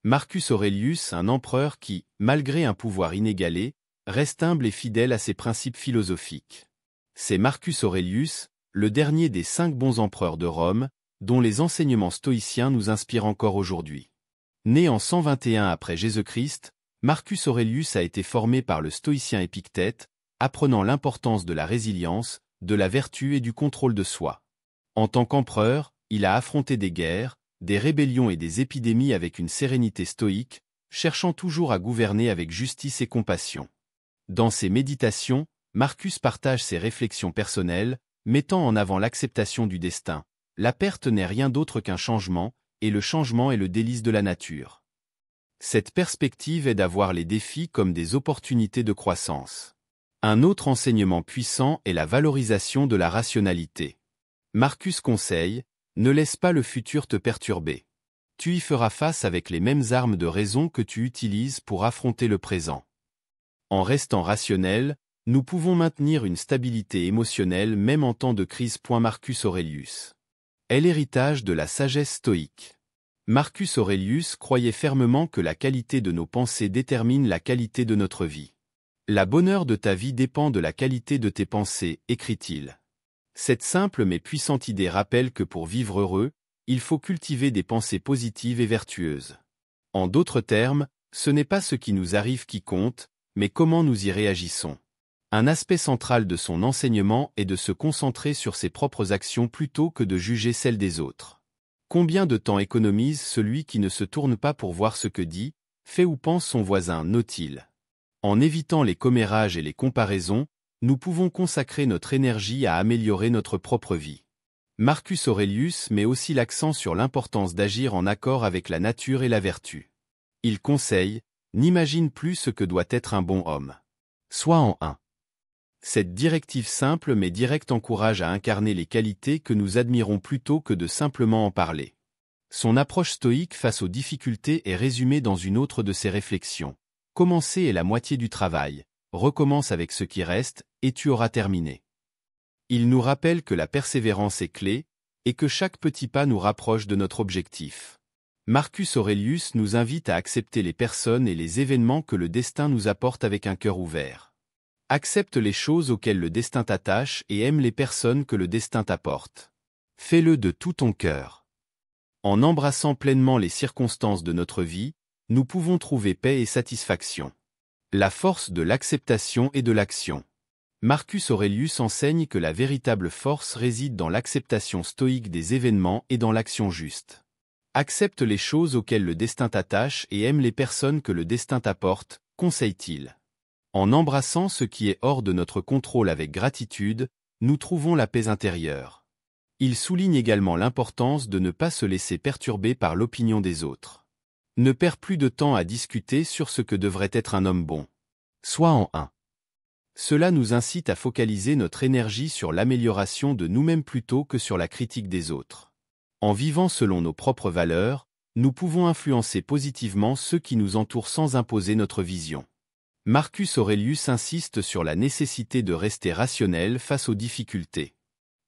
Marcus Aurelius, un empereur qui, malgré un pouvoir inégalé, reste humble et fidèle à ses principes philosophiques. C'est Marcus Aurelius, le dernier des 5 bons empereurs de Rome, dont les enseignements stoïciens nous inspirent encore aujourd'hui. Né en 121 après Jésus-Christ, Marcus Aurelius a été formé par le stoïcien Épictète, apprenant l'importance de la résilience, de la vertu et du contrôle de soi. En tant qu'empereur, il a affronté des guerres, des rébellions et des épidémies avec une sérénité stoïque, cherchant toujours à gouverner avec justice et compassion. Dans ses méditations, Marcus partage ses réflexions personnelles, mettant en avant l'acceptation du destin. La perte n'est rien d'autre qu'un changement, et le changement est le délice de la nature. Cette perspective aide à voir les défis comme des opportunités de croissance. Un autre enseignement puissant est la valorisation de la rationalité. Marcus conseille, ne laisse pas le futur te perturber. Tu y feras face avec les mêmes armes de raison que tu utilises pour affronter le présent. En restant rationnel, nous pouvons maintenir une stabilité émotionnelle même en temps de crise. Marcus Aurelius est l'héritage de la sagesse stoïque. Marcus Aurelius croyait fermement que la qualité de nos pensées détermine la qualité de notre vie. La bonheur de ta vie dépend de la qualité de tes pensées, écrit-il. Cette simple mais puissante idée rappelle que pour vivre heureux, il faut cultiver des pensées positives et vertueuses. En d'autres termes, ce n'est pas ce qui nous arrive qui compte, mais comment nous y réagissons. Un aspect central de son enseignement est de se concentrer sur ses propres actions plutôt que de juger celles des autres. Combien de temps économise celui qui ne se tourne pas pour voir ce que dit, fait ou pense son voisin, note-t-il. En évitant les commérages et les comparaisons, nous pouvons consacrer notre énergie à améliorer notre propre vie. Marcus Aurelius met aussi l'accent sur l'importance d'agir en accord avec la nature et la vertu. Il conseille, n'imagine plus ce que doit être un bon homme. Sois en un. Cette directive simple mais directe encourage à incarner les qualités que nous admirons plutôt que de simplement en parler. Son approche stoïque face aux difficultés est résumée dans une autre de ses réflexions. Commencer est la moitié du travail, recommence avec ce qui reste, et tu auras terminé. Il nous rappelle que la persévérance est clé, et que chaque petit pas nous rapproche de notre objectif. Marcus Aurelius nous invite à accepter les personnes et les événements que le destin nous apporte avec un cœur ouvert. Accepte les choses auxquelles le destin t'attache et aime les personnes que le destin t'apporte. Fais-le de tout ton cœur. En embrassant pleinement les circonstances de notre vie, nous pouvons trouver paix et satisfaction. La force de l'acceptation et de l'action. Marcus Aurelius enseigne que la véritable force réside dans l'acceptation stoïque des événements et dans l'action juste. Accepte les choses auxquelles le destin t'attache et aime les personnes que le destin t'apporte, conseille-t-il. En embrassant ce qui est hors de notre contrôle avec gratitude, nous trouvons la paix intérieure. Il souligne également l'importance de ne pas se laisser perturber par l'opinion des autres. Ne perds plus de temps à discuter sur ce que devrait être un homme bon. Sois en un. Cela nous incite à focaliser notre énergie sur l'amélioration de nous-mêmes plutôt que sur la critique des autres. En vivant selon nos propres valeurs, nous pouvons influencer positivement ceux qui nous entourent sans imposer notre vision. Marcus Aurelius insiste sur la nécessité de rester rationnel face aux difficultés.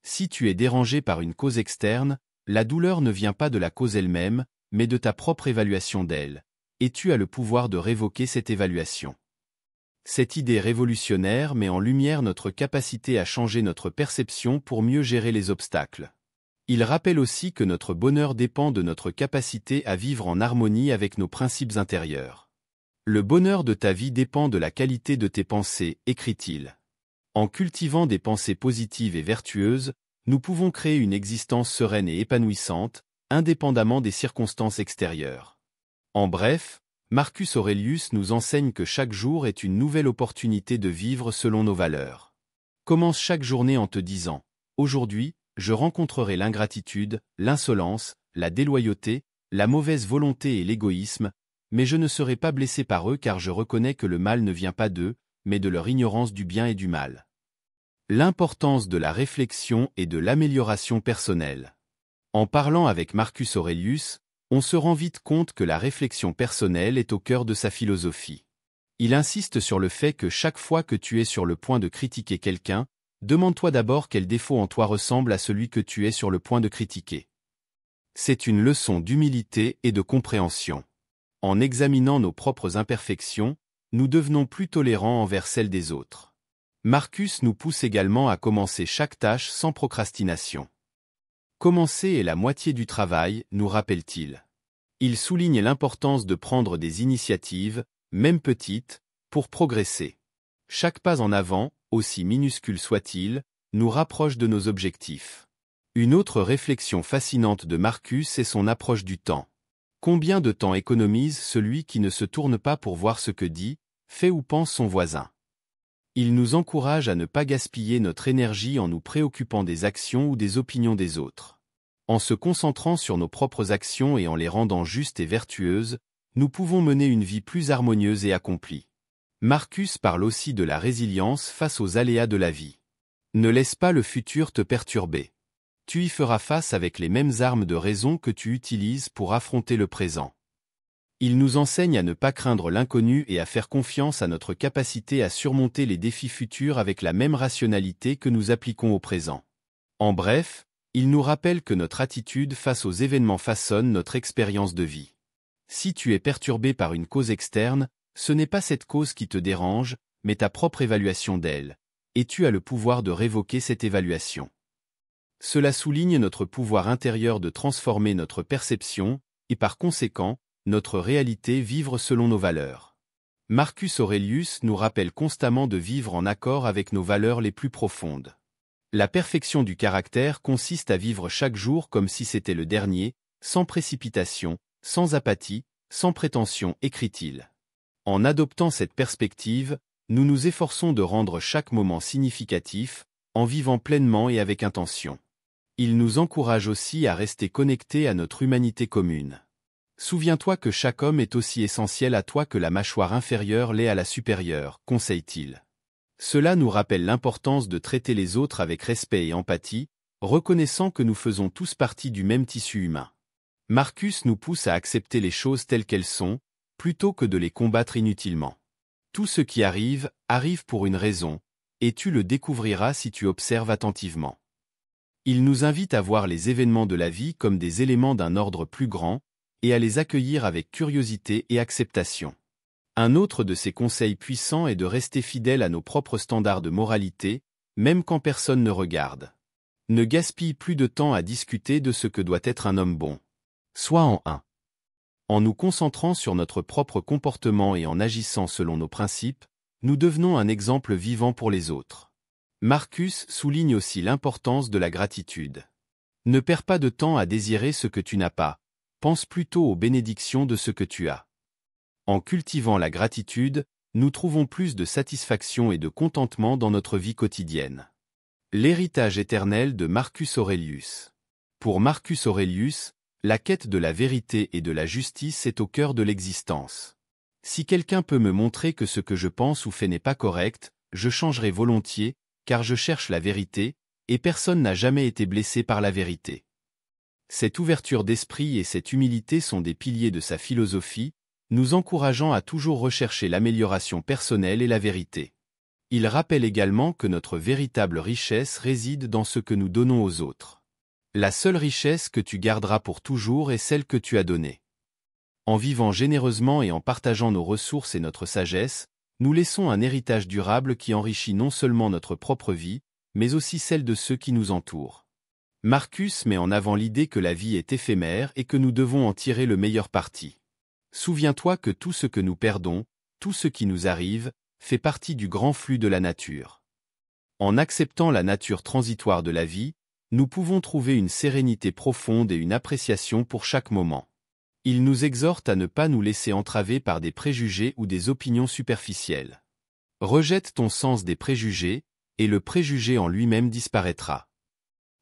Si tu es dérangé par une cause externe, la douleur ne vient pas de la cause elle-même, mais de ta propre évaluation d'elle, et tu as le pouvoir de révoquer cette évaluation. Cette idée révolutionnaire met en lumière notre capacité à changer notre perception pour mieux gérer les obstacles. Il rappelle aussi que notre bonheur dépend de notre capacité à vivre en harmonie avec nos principes intérieurs. Le bonheur de ta vie dépend de la qualité de tes pensées, écrit-il. En cultivant des pensées positives et vertueuses, nous pouvons créer une existence sereine et épanouissante, indépendamment des circonstances extérieures. En bref, Marcus Aurelius nous enseigne que chaque jour est une nouvelle opportunité de vivre selon nos valeurs. Commence chaque journée en te disant « Aujourd'hui, je rencontrerai l'ingratitude, l'insolence, la déloyauté, la mauvaise volonté et l'égoïsme, mais je ne serai pas blessé par eux car je reconnais que le mal ne vient pas d'eux, mais de leur ignorance du bien et du mal. » L'importance de la réflexion et de l'amélioration personnelle. En parlant avec Marcus Aurelius, on se rend vite compte que la réflexion personnelle est au cœur de sa philosophie. Il insiste sur le fait que chaque fois que tu es sur le point de critiquer quelqu'un, demande-toi d'abord quel défaut en toi ressemble à celui que tu es sur le point de critiquer. C'est une leçon d'humilité et de compréhension. En examinant nos propres imperfections, nous devenons plus tolérants envers celles des autres. Marcus nous pousse également à commencer chaque tâche sans procrastination. Commencer est la moitié du travail, nous rappelle-t-il. Il souligne l'importance de prendre des initiatives, même petites, pour progresser. Chaque pas en avant, aussi minuscule soit-il, nous rapproche de nos objectifs. Une autre réflexion fascinante de Marcus est son approche du temps. Combien de temps économise celui qui ne se tourne pas pour voir ce que dit, fait ou pense son voisin? Il nous encourage à ne pas gaspiller notre énergie en nous préoccupant des actions ou des opinions des autres. En se concentrant sur nos propres actions et en les rendant justes et vertueuses, nous pouvons mener une vie plus harmonieuse et accomplie. Marcus parle aussi de la résilience face aux aléas de la vie. Ne laisse pas le futur te perturber. Tu y feras face avec les mêmes armes de raison que tu utilises pour affronter le présent. Il nous enseigne à ne pas craindre l'inconnu et à faire confiance à notre capacité à surmonter les défis futurs avec la même rationalité que nous appliquons au présent. En bref, il nous rappelle que notre attitude face aux événements façonne notre expérience de vie. Si tu es perturbé par une cause externe, ce n'est pas cette cause qui te dérange, mais ta propre évaluation d'elle, et tu as le pouvoir de révoquer cette évaluation. Cela souligne notre pouvoir intérieur de transformer notre perception, et par conséquent, notre réalité vivre selon nos valeurs. Marcus Aurelius nous rappelle constamment de vivre en accord avec nos valeurs les plus profondes. La perfection du caractère consiste à vivre chaque jour comme si c'était le dernier, sans précipitation, sans apathie, sans prétention, écrit-il. En adoptant cette perspective, nous nous efforçons de rendre chaque moment significatif, en vivant pleinement et avec intention. Il nous encourage aussi à rester connectés à notre humanité commune. Souviens-toi que chaque homme est aussi essentiel à toi que la mâchoire inférieure l'est à la supérieure, conseille-t-il. Cela nous rappelle l'importance de traiter les autres avec respect et empathie, reconnaissant que nous faisons tous partie du même tissu humain. Marcus nous pousse à accepter les choses telles qu'elles sont, plutôt que de les combattre inutilement. Tout ce qui arrive, arrive pour une raison, et tu le découvriras si tu observes attentivement. Il nous invite à voir les événements de la vie comme des éléments d'un ordre plus grand, et à les accueillir avec curiosité et acceptation. Un autre de ses conseils puissants est de rester fidèle à nos propres standards de moralité, même quand personne ne regarde. Ne gaspille plus de temps à discuter de ce que doit être un homme bon. Sois en un. En nous concentrant sur notre propre comportement et en agissant selon nos principes, nous devenons un exemple vivant pour les autres. Marcus souligne aussi l'importance de la gratitude. Ne perds pas de temps à désirer ce que tu n'as pas, pense plutôt aux bénédictions de ce que tu as. En cultivant la gratitude, nous trouvons plus de satisfaction et de contentement dans notre vie quotidienne. L'héritage éternel de Marcus Aurelius. Pour Marcus Aurelius, la quête de la vérité et de la justice est au cœur de l'existence. Si quelqu'un peut me montrer que ce que je pense ou fais n'est pas correct, je changerai volontiers, car je cherche la vérité, et personne n'a jamais été blessé par la vérité. Cette ouverture d'esprit et cette humilité sont des piliers de sa philosophie, nous encourageant à toujours rechercher l'amélioration personnelle et la vérité. Il rappelle également que notre véritable richesse réside dans ce que nous donnons aux autres. La seule richesse que tu garderas pour toujours est celle que tu as donnée. En vivant généreusement et en partageant nos ressources et notre sagesse, nous laissons un héritage durable qui enrichit non seulement notre propre vie, mais aussi celle de ceux qui nous entourent. Marcus met en avant l'idée que la vie est éphémère et que nous devons en tirer le meilleur parti. Souviens-toi que tout ce que nous perdons, tout ce qui nous arrive, fait partie du grand flux de la nature. En acceptant la nature transitoire de la vie, nous pouvons trouver une sérénité profonde et une appréciation pour chaque moment. Il nous exhorte à ne pas nous laisser entraver par des préjugés ou des opinions superficielles. Rejette ton sens des préjugés, et le préjugé en lui-même disparaîtra.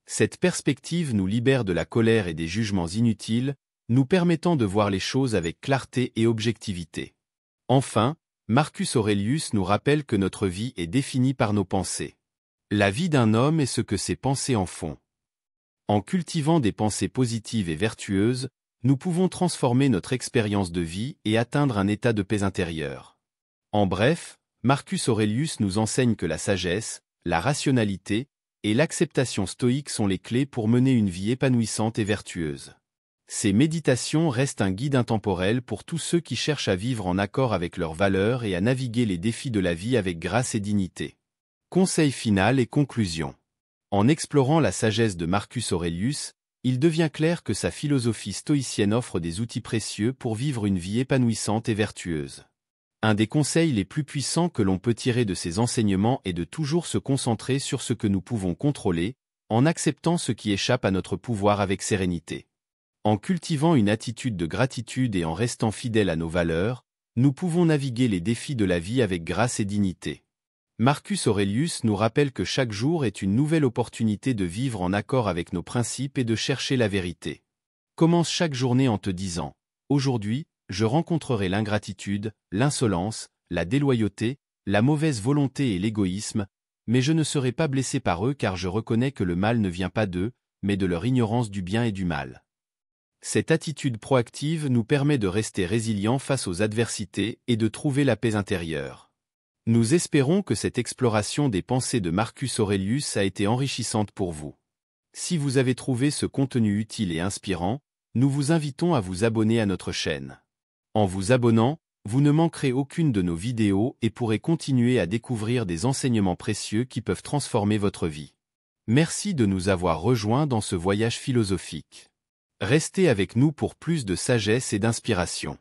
Cette perspective nous libère de la colère et des jugements inutiles, nous permettant de voir les choses avec clarté et objectivité. Enfin, Marcus Aurelius nous rappelle que notre vie est définie par nos pensées. La vie d'un homme est ce que ses pensées en font. En cultivant des pensées positives et vertueuses, nous pouvons transformer notre expérience de vie et atteindre un état de paix intérieure. En bref, Marcus Aurelius nous enseigne que la sagesse, la rationalité et l'acceptation stoïque sont les clés pour mener une vie épanouissante et vertueuse. Ces méditations restent un guide intemporel pour tous ceux qui cherchent à vivre en accord avec leurs valeurs et à naviguer les défis de la vie avec grâce et dignité. Conseil final et conclusion. En explorant la sagesse de Marcus Aurelius, il devient clair que sa philosophie stoïcienne offre des outils précieux pour vivre une vie épanouissante et vertueuse. Un des conseils les plus puissants que l'on peut tirer de ces enseignements est de toujours se concentrer sur ce que nous pouvons contrôler, en acceptant ce qui échappe à notre pouvoir avec sérénité. En cultivant une attitude de gratitude et en restant fidèles à nos valeurs, nous pouvons naviguer les défis de la vie avec grâce et dignité. Marcus Aurelius nous rappelle que chaque jour est une nouvelle opportunité de vivre en accord avec nos principes et de chercher la vérité. Commence chaque journée en te disant « Aujourd'hui, je rencontrerai l'ingratitude, l'insolence, la déloyauté, la mauvaise volonté et l'égoïsme, mais je ne serai pas blessé par eux car je reconnais que le mal ne vient pas d'eux, mais de leur ignorance du bien et du mal. » Cette attitude proactive nous permet de rester résilients face aux adversités et de trouver la paix intérieure. Nous espérons que cette exploration des pensées de Marcus Aurelius a été enrichissante pour vous. Si vous avez trouvé ce contenu utile et inspirant, nous vous invitons à vous abonner à notre chaîne. En vous abonnant, vous ne manquerez aucune de nos vidéos et pourrez continuer à découvrir des enseignements précieux qui peuvent transformer votre vie. Merci de nous avoir rejoints dans ce voyage philosophique. Restez avec nous pour plus de sagesse et d'inspiration.